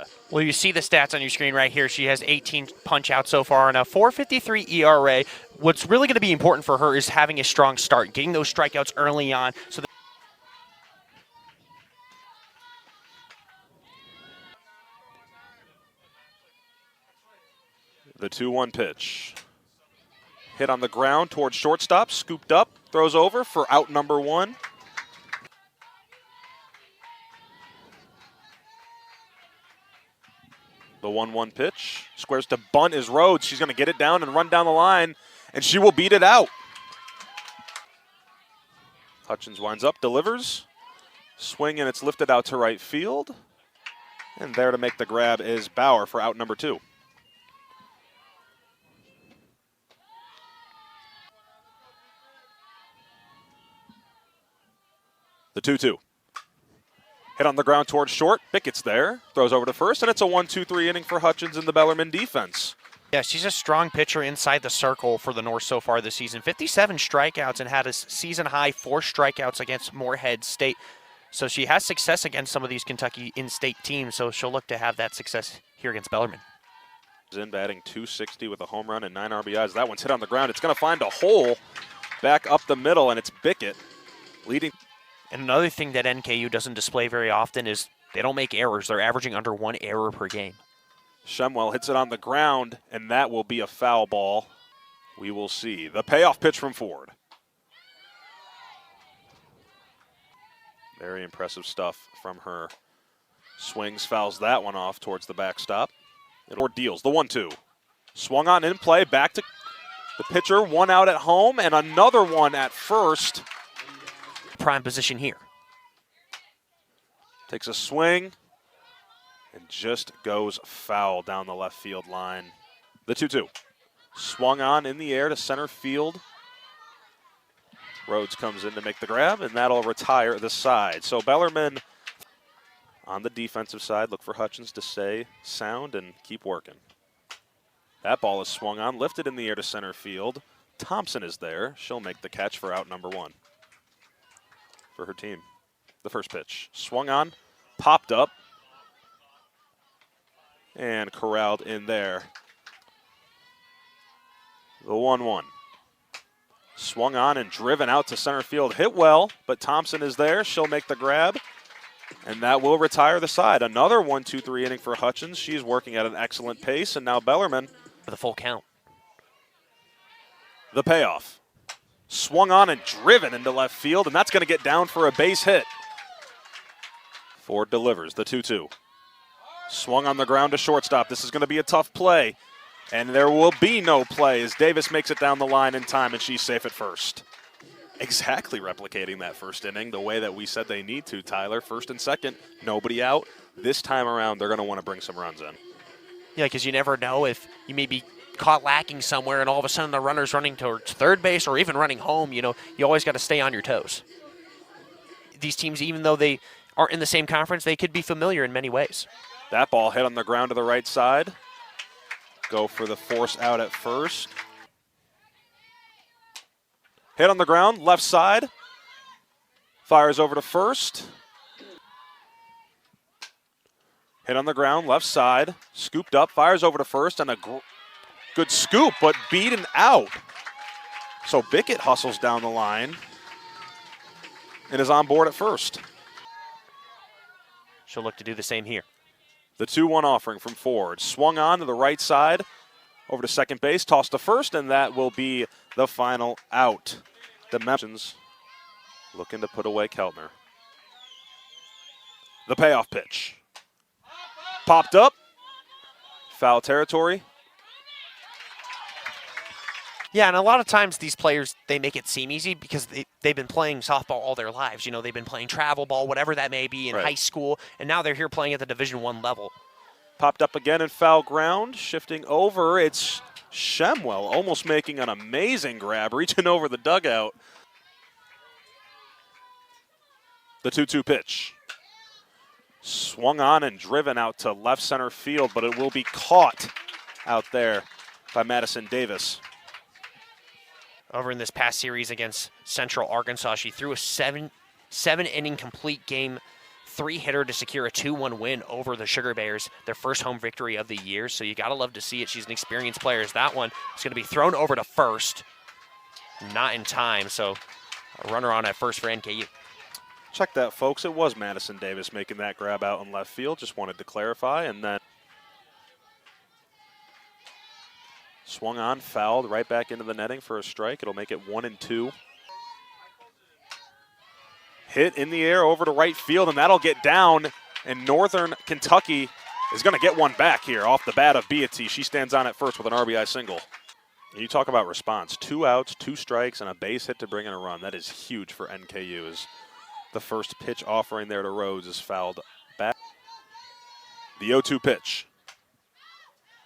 that. Well, you see the stats on your screen right here. She has 18 punch-outs so far and a 4.53 ERA. What's really going to be important for her is having a strong start, getting those strikeouts early on. So The 2-1 pitch. Hit on the ground towards shortstop, scooped up, throws over for out number 1. The 1-1 pitch. Squares to bunt is Rhodes. She's going to get it down and run down the line, and she will beat it out. Hutchins winds up, delivers. Swing, and it's lifted out to right field. And there to make the grab is Bauer for out number 2. The 2-2. Hit on the ground towards short. Bickett's there. Throws over to first, and it's a 1-2-3 inning for Hutchins in the Bellarmine defense. yeah, she's a strong pitcher inside the circle for the North so far this season. 57 strikeouts and had a season-high 4 strikeouts against Morehead State. So she has success against some of these Kentucky in-state teams, so she'll look to have that success here against Bellarmine. In batting .260 with a home run and 9 RBIs. That one's hit on the ground. It's going to find a hole back up the middle, and it's Bickett leading. And another thing that NKU doesn't display very often is they don't make errors. They're averaging under 1 error per game. Shemwell hits it on the ground, and that will be a foul ball. We will see. The payoff pitch from Ford. Very impressive stuff from her. Swings, fouls that one off towards the backstop. Ford deals the 1-2. Swung on in play, back to the pitcher. 1 out at home, and another one at first. Prime position here. Takes a swing and just goes foul down the left field line. The 2-2. Swung on in the air to center field. Rhodes comes in to make the grab, and that'll retire the side. So Bellarmine on the defensive side, look for Hutchins to stay sound and keep working. That ball is swung on, lifted in the air to center field. Thompson is there. She'll make the catch for out number 1 for her team. The first pitch. Swung on, popped up, and corralled in there. The 1-1. Swung on and driven out to center field. Hit well, but Thompson is there. She'll make the grab, and that will retire the side. Another 1-2-3 inning for Hutchins. She's working at an excellent pace, and now Bellarmine. For the full count. The payoff. Swung on and driven into left field, and that's going to get down for a base hit. Ford delivers the 2-2. Swung on the ground to shortstop. This is going to be a tough play, and there will be no play as Davis makes it down the line in time, and she's safe at first. Exactly replicating that first inning the way that we said they need to, Tyler. First and second, nobody out. This time around, they're going to want to bring some runs in. Yeah, because you never know if you may be caught lacking somewhere and all of a sudden the runner's running towards third base or even running home. You always got to stay on your toes. These teams, even though they aren't in the same conference, they could be familiar in many ways. That ball hit on the ground to the right side. Go for the force out at first. Hit on the ground, left side. Fires over to first. Hit on the ground, left side. Scooped up, fires over to first, and a good scoop, but beaten out. So Bickett hustles down the line and is on board at first. She'll look to do the same here. The 2-1 offering from Ford. Swung on to the right side, over to second base, tossed to first, and that will be the final out. Dimensions looking to put away Keltner. The payoff pitch. Popped up. Foul territory. Yeah, and a lot of times these players, they make it seem easy because they've been playing softball all their lives. They've been playing travel ball, whatever that may be, in high school, and now they're here playing at the Division I level. Popped up again in foul ground. Shifting over, it's Shemwell almost making an amazing grab, reaching over the dugout. The 2-2 pitch. Swung on and driven out to left center field, but it will be caught out there by Madison Davis. Over in this past series against Central Arkansas, she threw a seven-inning complete game, three-hitter to secure a 2-1 win over the Sugar Bears, their first home victory of the year. So you got to love to see it. She's an experienced player. As that one is going to be thrown over to first. Not in time, so a runner on at first for NKU. Check that, folks. It was Madison Davis making that grab out in left field. Just wanted to clarify. And then swung on, fouled, right back into the netting for a strike. It'll make it 1-2. Hit in the air over to right field, and that'll get down. And Northern Kentucky is going to get one back here off the bat of Beatty. She stands on at first with an RBI single. You talk about response. 2 outs, 2 strikes, and a base hit to bring in a run. That is huge for NKU. As the first pitch offering there to Rhodes is fouled back. The 0-2 pitch.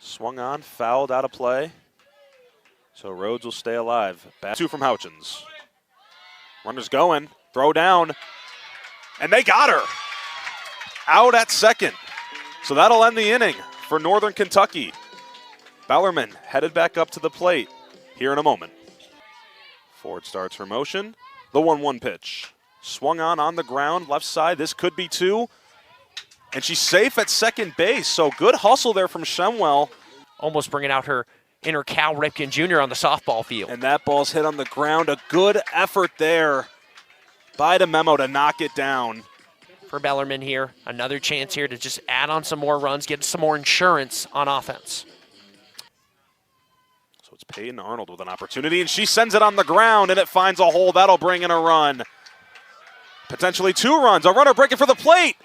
Swung on, fouled out of play. So Rhodes will stay alive. Back 2 from Houchins. Runners going, throw down, and they got her. Out at second. So that'll end the inning for Northern Kentucky. Bellarmine headed back up to the plate here in a moment. Ford starts her motion. The 1-1 pitch. Swung on the ground, left side. This could be 2. And she's safe at second base. So good hustle there from Shemwell. Almost bringing out her inner Cal Ripken Jr. on the softball field. And that ball's hit on the ground. A good effort there by DeMemo to knock it down. For Bellarmine here, another chance here to just add on some more runs, get some more insurance on offense. So it's Peyton Arnold with an opportunity, and she sends it on the ground, and it finds a hole. That'll bring in a run. Potentially 2 runs. A runner breaking for the plate.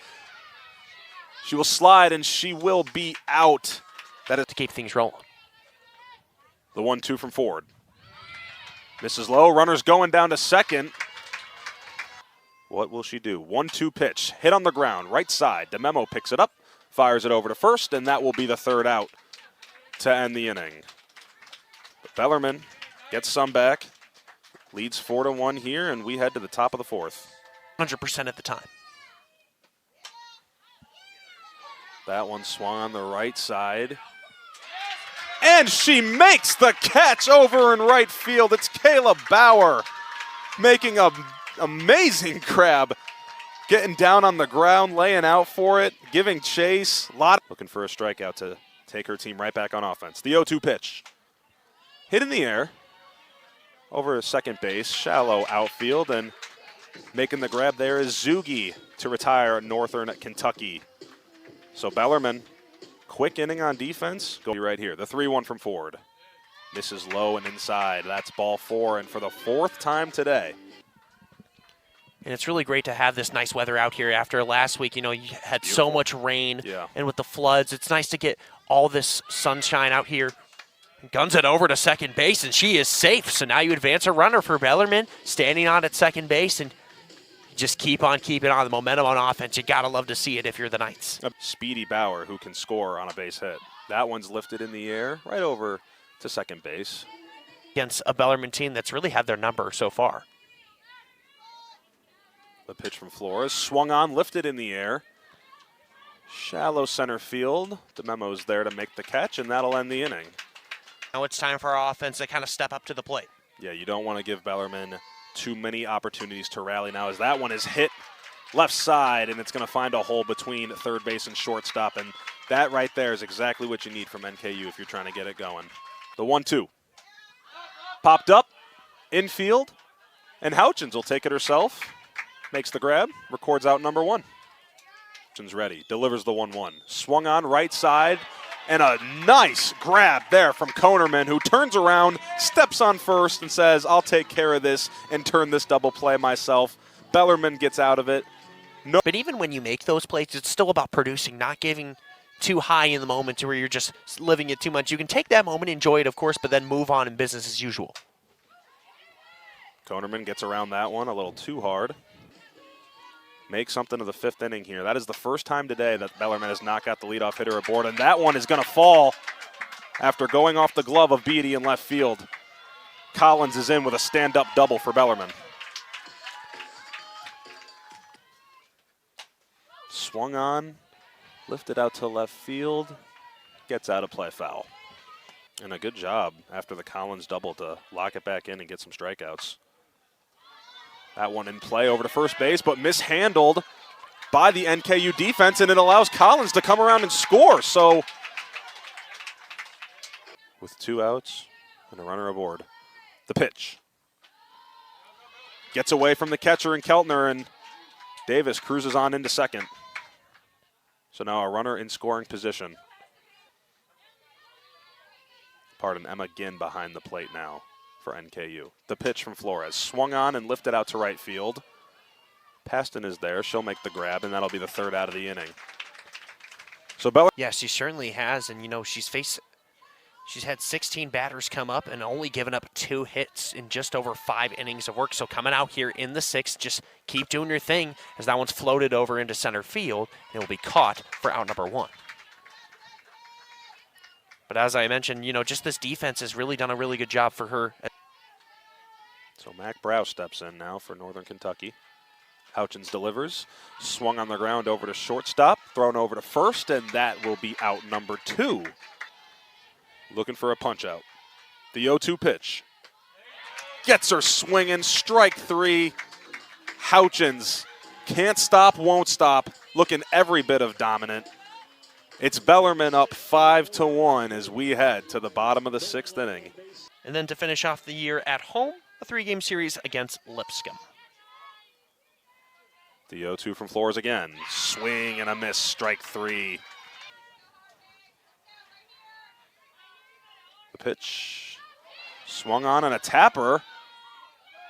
She will slide, and she will be out. That is to keep things rolling. The 1-2 from Ford. Misses low. Runner's going down to second. What will she do? 1-2 pitch. Hit on the ground. Right side. DeMemo picks it up. Fires it over to first, and that will be the 3rd out to end the inning. But Bellarmine gets some back. Leads 4-1 here, and we head to the top of the 4th. 100% at the time. That one swung on the right side. And she makes the catch over in right field. It's Kayla Bauer making an amazing grab. Getting down on the ground, laying out for it, giving chase. Looking for a strikeout to take her team right back on offense. The 0-2 pitch. Hit in the air. Over second base, shallow outfield, and making the grab there is Zugi to retire Northern Kentucky. So Bellarmine, quick inning on defense. Go right here. The 3-1 from Ford. Misses low and inside. That's ball 4, and for the 4th time today. And it's really great to have this nice weather out here after last week. You know, you had so much rain, and with the floods, it's nice to get all this sunshine out here. Guns it over to second base, and she is safe. So now you advance a runner for Bellarmine, standing on at second base, and just keep on keeping on the momentum on offense. You got to love to see it if you're the Knights. Speedy Bauer, who can score on a base hit. That one's lifted in the air, right over to second base. Against a Bellarmine team that's really had their number so far. The pitch from Flores, swung on, lifted in the air. Shallow center field. DeMemo's there to make the catch, and that'll end the inning. Now it's time for our offense to kind of step up to the plate. Yeah, you don't want to give Bellarmine too many opportunities to rally now, as that one is hit left side, and it's going to find a hole between third base and shortstop, and that right there is exactly what you need from NKU if you're trying to get it going. The 1-2. Popped up, infield, and Houchins will take it herself. Makes the grab, records out number 1. Houchins ready, delivers the 1-1. Swung on right side, and a nice grab there from Konerman, who turns around, steps on first, and says, I'll take care of this and turn this double play myself. Bellarmine gets out of it. No. But even when you make those plays, it's still about producing, not giving too high in the moment to where you're just living it too much. You can take that moment, enjoy it, of course, but then move on in business as usual. Konerman gets around that one a little too hard. Make something of the 5th inning here. That is the first time today that Bellarmine has not got the leadoff hitter aboard, and that one is going to fall after going off the glove of Beatty in left field. Collins is in with a stand-up double for Bellarmine. Swung on, lifted out to left field, gets out of play, foul. And a good job after the Collins double to lock it back in and get some strikeouts. That one in play over to first base, but mishandled by the NKU defense, and it allows Collins to come around and score. So with 2 outs and a runner aboard, the pitch. Gets away from the catcher and Keltner, and Davis cruises on into second. So now a runner in scoring position. Pardon, Emma Ginn behind the plate now for NKU. The pitch from Flores, swung on and lifted out to right field. Paston is there. She'll make the grab, and that'll be the 3rd out of the inning. So Bellarmine. Yes, she certainly has, and she's had 16 batters come up and only given up 2 hits in just over 5 innings of work. So coming out here in the 6th, just keep doing your thing as that one's floated over into center field. It will be caught for out number 1. But as I mentioned, just this defense has really done a really good job for her. So Mac Brow steps in now for Northern Kentucky. Houchins delivers, swung on the ground over to shortstop, thrown over to first, and that will be out number 2. Looking for a punch out. The 0-2 pitch. Gets her swinging, strike 3. Houchins can't stop, won't stop, looking every bit of dominant. It's Bellarmine up 5-1 as we head to the bottom of the 6th inning. And then to finish off the year at home, a 3-game series against Lipscomb. The 0-2 from Flores again. Swing and a miss, strike 3. The pitch swung on and a tapper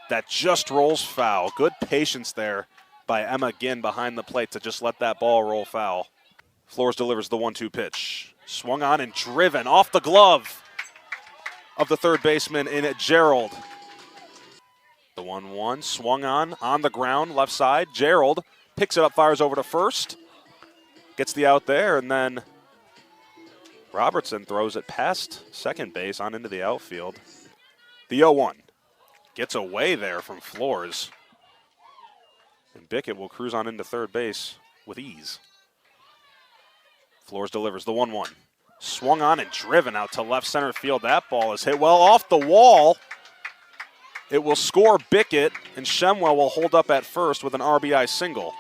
that just rolls foul. Good patience there by Emma Ginn behind the plate to just let that ball roll foul. Flores delivers the 1-2 pitch. Swung on and driven off the glove of the 3rd baseman in Gerald. The 1-1 swung on the ground, left side. Gerald picks it up, fires over to first. Gets the out there, and then Robertson throws it past second base on into the outfield. The 0-1 gets away there from Flores. And Bickett will cruise on into 3rd base with ease. Flores delivers the 1-1. Swung on and driven out to left center field. That ball is hit well off the wall. It will score Bickett, and Shemwell will hold up at first with an RBI single.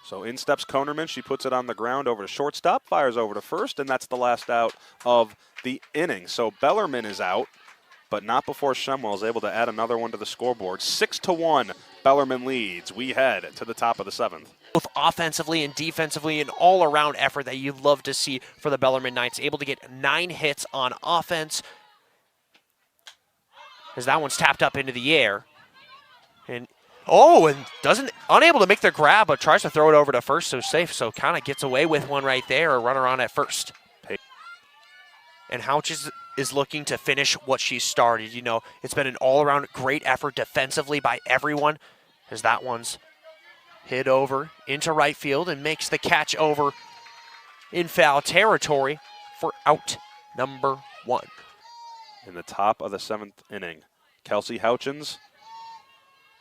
So in steps Konerman. She puts it on the ground over to shortstop, fires over to first, and that's the last out of the inning. So Bellarmine is out, but not before Shemwell is able to add another one to the scoreboard. 6-1, Bellarmine leads. We head to the top of the 7th. Both offensively and defensively, an all-around effort that you'd love to see for the Bellarmine Knights. Able to get 9 hits on offense, as that one's tapped up into the air. And unable to make the grab, but tries to throw it over to first, so safe. So kind of gets away with one right there, a runner on at first. And Houchins is looking to finish what she started. It's been an all-around great effort defensively by everyone, as that one's hit over into right field and makes the catch over in foul territory for out number 1. In the top of the 7th inning, Kelsey Houchins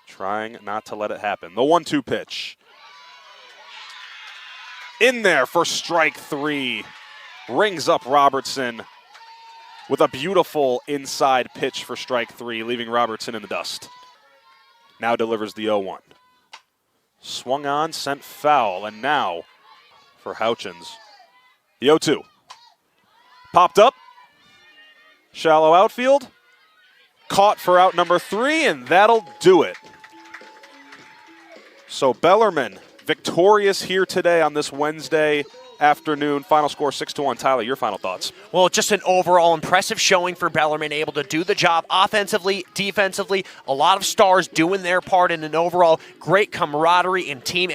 trying not to let it happen. The 1-2 pitch. In there for strike 3. Rings up Robertson with a beautiful inside pitch for strike 3, leaving Robertson in the dust. Now delivers the 0-1. Swung on, sent foul, and now for Houchins. The 0-2. Popped up. Shallow outfield. Caught for out number 3, and that'll do it. So Bellarmine victorious here today on this Wednesday afternoon. Final score 6-1. Tyler, your final thoughts? Well, just an overall impressive showing for Bellarmine, able to do the job offensively, defensively. A lot of stars doing their part in an overall great camaraderie and team